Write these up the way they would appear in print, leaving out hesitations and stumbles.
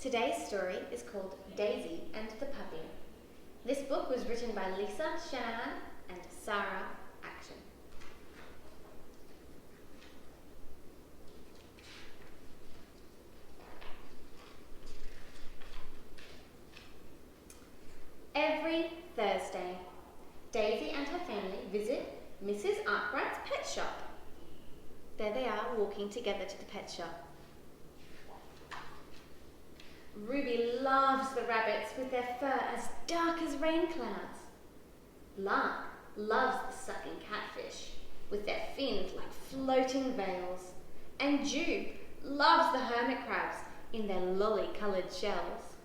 Today's story is called Daisy and the Puppy. This book was written by Liesl, Shanahan and Sara, Acton. Every Thursday, Daisy and her family visit Mrs. Arkwright's pet shop. There they are, walking together to the pet shop. Ruby loves the rabbits with their fur as dark as rain clouds. Lark loves the sucking catfish with their fins like floating veils. And Jube loves the hermit crabs in their lolly-coloured shells.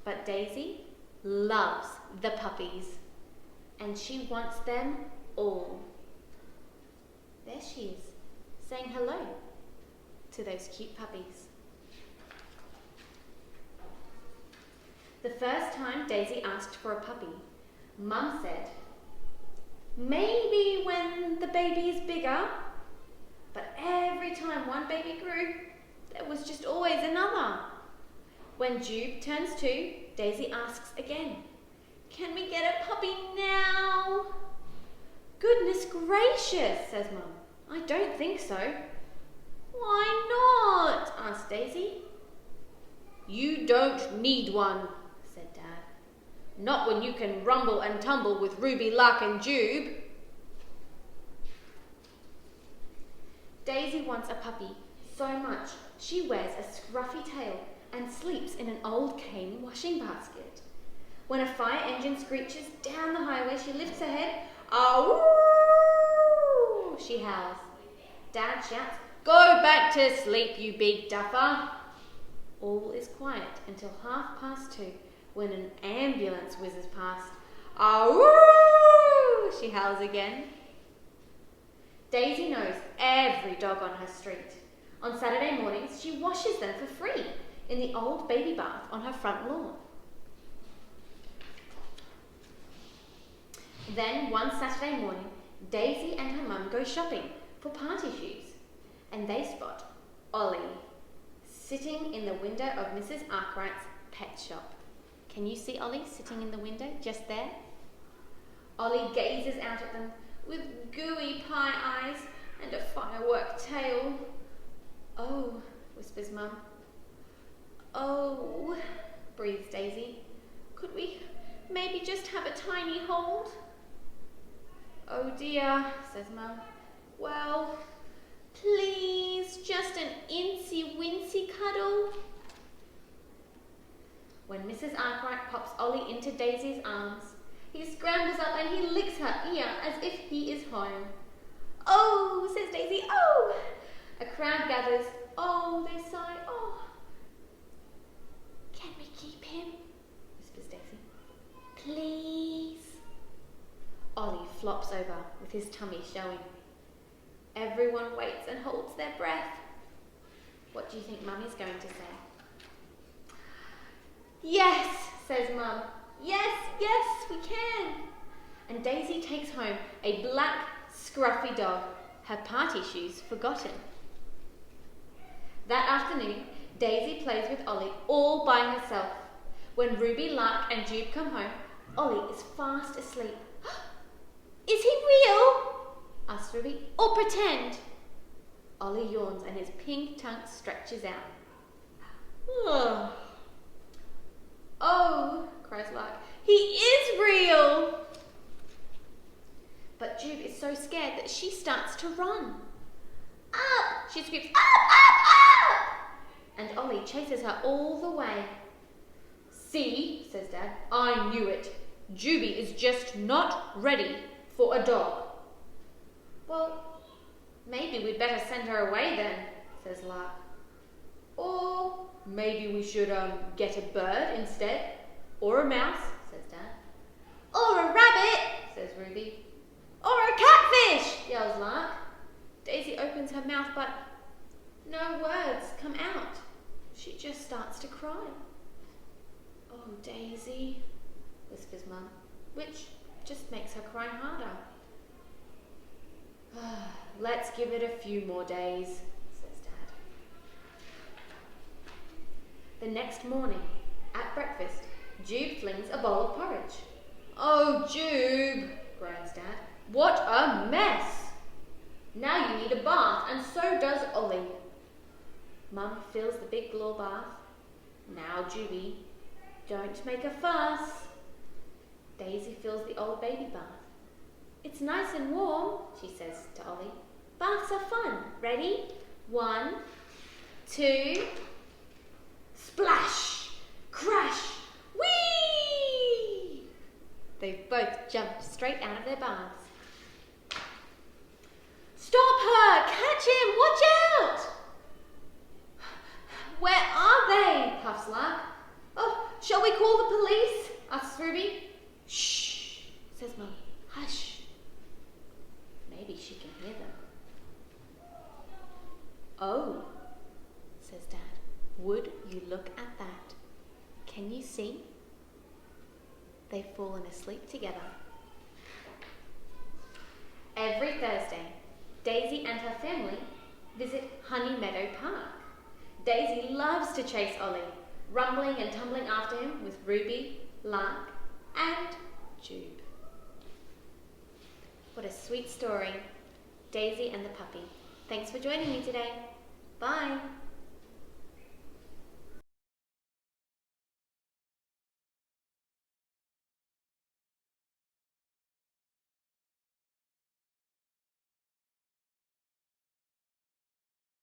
But Daisy loves the puppies, and she wants them all. There she is, saying hello to those cute puppies. The first time Daisy asked for a puppy, Mum said, "Maybe when the baby is bigger." But every time one baby grew, there was just always another. When Jube turns 2, Daisy asks again, "Can we get a puppy now?" "Goodness gracious," says Mum. "I don't think so." "Why not?" asked Daisy. "You don't need one," said Dad. "Not when you can rumble and tumble with Ruby, Lark and Jube." Daisy wants a puppy so much she wears a scruffy tail and sleeps in an old cane washing basket. When a fire engine screeches down the highway, she lifts her head. "Awoo!" she howls. Dad shouts, "Go back to sleep, you big duffer." All is quiet until 2:30 when an ambulance whizzes past. "Awoo!" she howls again. Daisy knows every dog on her street. On Saturday mornings, she washes them for free in the old baby bath on her front lawn. Then, one Saturday morning, Daisy and her mum go shopping for party shoes, and they spot Ollie sitting in the window of Mrs. Arkwright's pet shop. Can you see Ollie sitting in the window just there? Ollie gazes out at them with gooey pie eyes and a firework tail. "Oh," whispers Mum. "Oh," breathes Daisy. "Could we maybe just have a tiny hold?" "Oh dear," says Mum. "Well, please, just an incy-wincy cuddle." When Mrs. Arkwright pops Ollie into Daisy's arms, he scrambles up and he licks her ear as if he is home. "Oh," says Daisy, "oh." A crowd gathers. "Oh," they sigh, "oh." "Can we keep him?" whispers Daisy. "Please." Ollie flops over with his tummy showing. Everyone waits and holds their breath. What do you think Mummy's going to say? "Yes," says Mum. "Yes, yes, we can." And Daisy takes home a black, scruffy dog, her party shoes forgotten. That afternoon, Daisy plays with Ollie all by herself. When Ruby, Lark and Jube come home, Ollie is fast asleep. "Is he real?" asks Ruby. "Or pretend?" Ollie yawns and his pink tongue stretches out. "Oh," cries Lark, "he is real." But Jube is so scared that she starts to run. "Up!" she screams, "Up, up, up!" And Ollie chases her all the way. "See," says Dad, "I knew it. Jubie is just not ready for a dog." "Well, maybe we'd better send her away then," says Lark. "Or maybe we should get a bird instead. Or a mouse," says Dad. "Or a rabbit," says Ruby. "Or a catfish," yells Lark. Daisy opens her mouth, but no words come out. She just starts to cry. "Oh, Daisy," whispers Mum, which just makes her cry harder. "Let's give it a few more days," says Dad. The next morning, at breakfast, Jube flings a bowl of porridge. "Oh, Jube," groans Dad. "What a mess! Now you need a bath, and so does Ollie." Mum fills the big glow bath. "Now, Jubie, don't make a fuss." Daisy fills the old baby bath. "It's nice and warm," she says to Ollie. "Baths are fun. Ready? 1, 2, splash, crash, whee!" They both jumped straight out of their baths. "Stop her! Catch him! Watch out!" "Where are they?" puffs Lark. "Oh, shall we call the police?" asks Ruby. "Shh," says Mum. "Hush. Maybe she can hear them." "Oh," says Dad. "Would you look at that? Can you see?" They've fallen asleep together. Every Thursday, Daisy and her family visit Honey Meadow Park. Daisy loves to chase Ollie, rumbling and tumbling after him with Ruby, Lark, and Jube. What a sweet story. Daisy and the puppy. Thanks for joining me today. Bye.